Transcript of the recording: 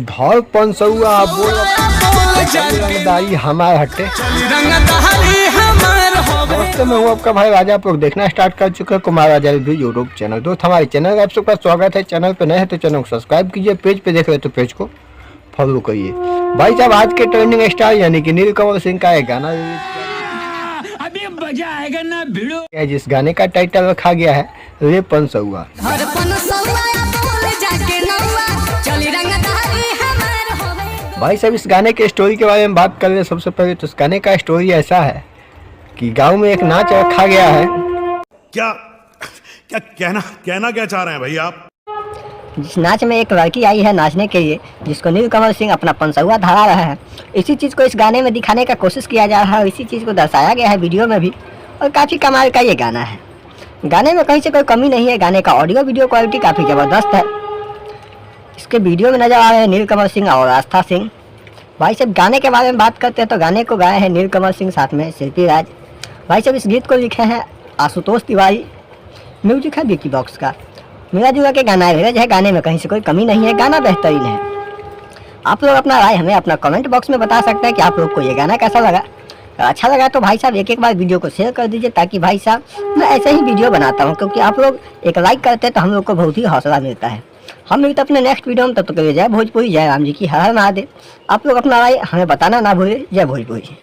धौल पंसुआ बोल रंगदारी हमारे हट्टे। नमस्ते, मैं हूँ आपका भाई राजा। आप लोग देखना स्टार्ट कर चुके हैं कुमार राजा रिव्यू यूट्यूब चैनल। दोस्त हमारे चैनल का आप सबका स्वागत है। चैनल पे नए हैं तो चैनल को सब्सक्राइब कीजिए, पेज पे देख रहे तो पेज को फॉलो करिए। भाई साहब, आज के ट्रेंडिंग स्टार यानी कि नीलकमल सिंह का एक गाना अभी मजा आएगा ना भिड़ो, जिस गाने का टाइटल रखा गया है रे पंसुआ। भाई साहब, इस गाने के स्टोरी के बारे में बात कर रहे हैं। सबसे पहले तो इस गाने का स्टोरी ऐसा है कि गांव में एक नाच रखा गया है। क्या क्या कहना क्या चाह रहे हैं भाई आप? जिस नाच में एक लड़की आई है नाचने के लिए, जिसको नीलकमल सिंह अपना पंसुआ धरा रहा है। इसी चीज़ को इस गाने में दिखाने का कोशिश किया जा रहा है और इसी चीज़ को दर्शाया गया है वीडियो में भी। और काफ़ी कमाल का ये गाना है। गाने में कहीं से कोई कमी नहीं है। गाने का ऑडियो वीडियो क्वालिटी काफ़ी ज़बरदस्त है। इसके वीडियो में नजर आ रहे हैं नीलकमल सिंह और आस्था सिंह। भाई साहब, गाने के बारे में बात करते हैं तो गाने को गाए हैं नीलकमल सिंह, साथ में शिल्पी राज। भाई साहब, इस गीत को लिखे हैं आशुतोष तिवारी, म्यूजिक है विकी बॉक्स का। मिला जुला के गाना एवरेज है। गाने में कहीं से कोई कमी नहीं है। गाना बेहतरीन है। आप लोग अपना राय हमें अपना कमेंट बॉक्स में बता सकते हैं कि आप लोग को ये गाना कैसा लगा। अच्छा लगा तो भाई साहब एक बार वीडियो को शेयर कर दीजिए, ताकि भाई साहब मैं ऐसे ही वीडियो बनाता हूँ, क्योंकि आप लोग एक लाइक करते हैं तो हम लोग को बहुत ही हौसला मिलता है। हम मिलते अपने नेक्स्ट वीडियो में, तब तक के लिए जय भोजपुरी, जय राम जी की हर हर महादेव। आप लोग अपना राय हमें बताना ना भूलें। जय भोजपुरी।